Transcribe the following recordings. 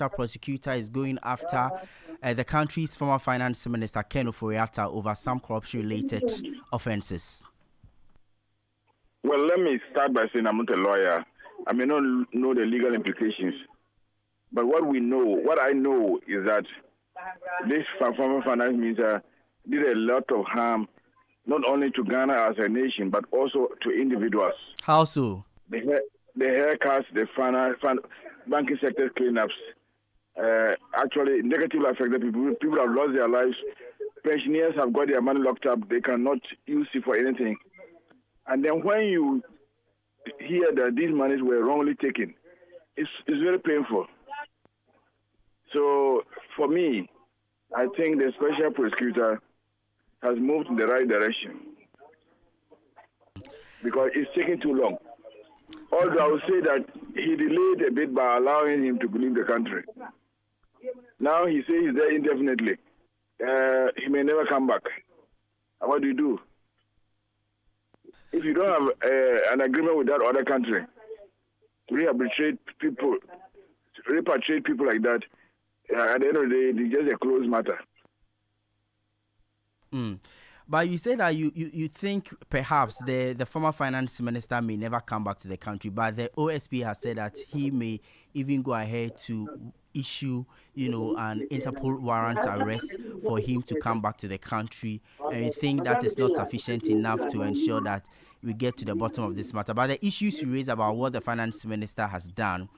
prosecutor is going after the country's former finance minister, Ken Ofori-Atta, over some corruption-related offenses? Well, let me start by saying I'm not a lawyer. I may not know the legal implications. But what I know is that this former finance minister did a lot of harm, not only to Ghana as a nation, but also to individuals. How so? The haircuts, the banking sector cleanups, actually negatively affected people. People have lost their lives. Pensioners have got their money locked up. They cannot use it for anything. And then when you hear that these monies were wrongly taken, it's very painful. So for me, I think the special prosecutor has moved in the right direction because it's taking too long. Although I would say that he delayed a bit by allowing him to leave the country. Now he says he's there indefinitely. He may never come back. And what do you do? If you don't have an agreement with that other country, repatriate people like that, at the end of the day, it's just a closed matter. But you say that you think perhaps the former finance minister may never come back to the country, but the OSP has said that he may even go ahead to issue, an Interpol warrant arrest for him to come back to the country. And you think that is not sufficient enough to ensure that we get to the bottom of this matter. But the issues you raise about what the finance minister has done,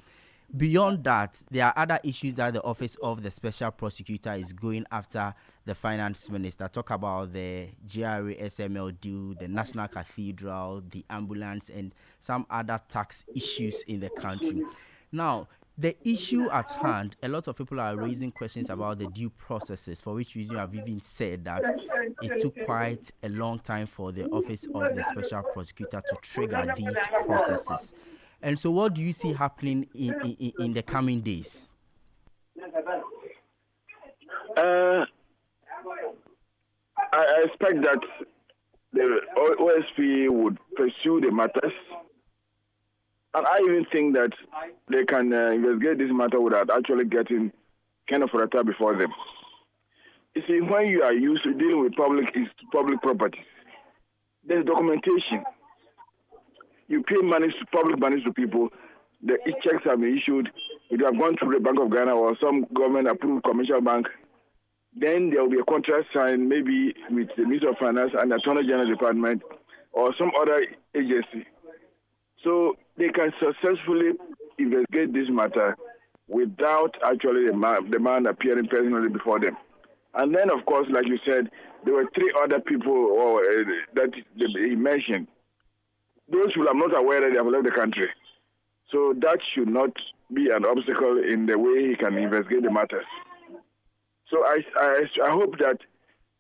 beyond that, there are other issues that the Office of the Special Prosecutor is going after the finance minister. Talk about the GRA SML due, the National Cathedral, the ambulance, and some other tax issues in the country. Now, the issue at hand, a lot of people are raising questions about the due processes, for which reason you have even said that it took quite a long time for the Office of the Special Prosecutor to trigger these processes. And so what do you see happening in the coming days? I expect that the OSP would pursue the matters. And I even think that they can investigate this matter without actually getting Ken Ofori-Atta before them. You see, when you are used to dealing with public properties, there's documentation. You pay public money to people, the checks have been issued. If you have gone to the Bank of Ghana or some government-approved commercial bank, then there will be a contract signed maybe with the Ministry of Finance and the Attorney General Department or some other agency. So they can successfully investigate this matter without actually the man appearing personally before them. And then, of course, like you said, there were three other people that he mentioned. Those who are not aware that they have left the country. So that should not be an obstacle in the way he can investigate the matters. So I hope that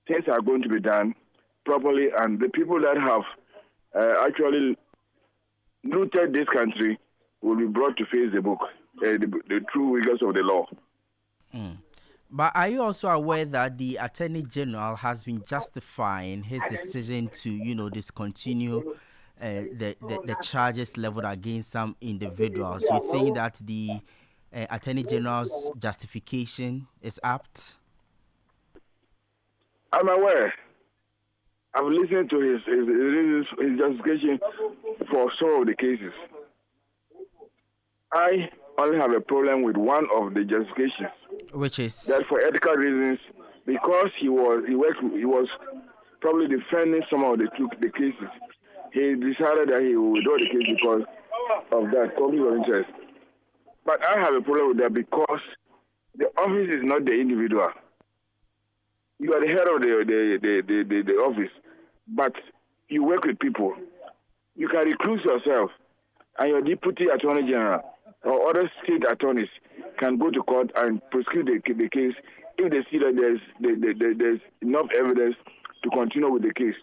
things are going to be done properly, and the people that have actually looted this country will be brought to face the book, the true rigors of the law. But are you also aware that the Attorney General has been justifying his decision to, discontinue the charges leveled against some individuals? You think that the Attorney General's justification is apt? I'm aware. I've listened to his justification for some of the cases. I only have a problem with one of the justifications, which is that for ethical reasons, because he was probably defending some of the cases. He decided that he would withdraw the case because of that conflict of interest. But I have a problem with that because the office is not the individual. You are the head of the office, but you work with people. You can recluse yourself, and your deputy attorney general or other state attorneys can go to court and prosecute the case if they see that there's enough evidence to continue with the case.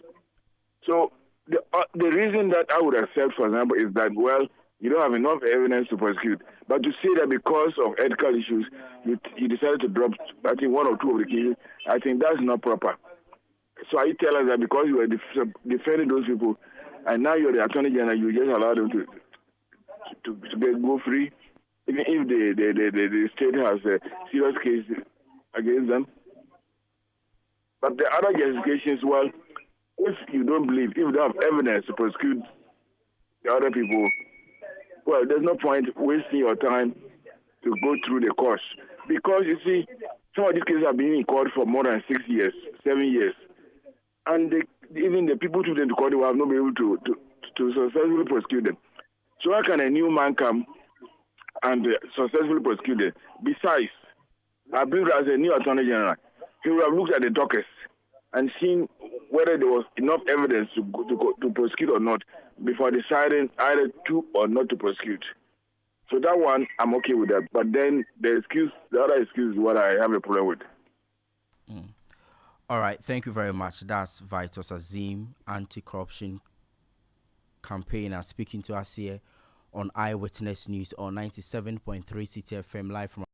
So the reason that I would accept, for example, is that, well, you don't have enough evidence to prosecute. But to say that because of ethical issues, you decided to drop, I think, one or two of the cases, I think that's not proper. So I tell us that because you are defending those people, and now you're the attorney general, you just allow them to go free. even if the state has a serious case against them. But the other justifications, well, if you don't believe, if you don't have evidence to prosecute the other people, well, there's no point wasting your time to go through the course. Because you see, some of these cases have been in court for more than 6 years, 7 years. And even the people who them to court will have not been able to successfully prosecute them. So how can a new man come and successfully prosecute them? Besides, I believe as a new attorney general, he would have looked at the dockets and seen whether there was enough evidence to prosecute or not before deciding either to or not to prosecute. So that one, I'm okay with that. But then the other excuse is what I have a problem with. All right, thank you very much. That's Vitus Azeem, anti-corruption campaigner, speaking to us here on Eyewitness News on 97.3 CTFM live from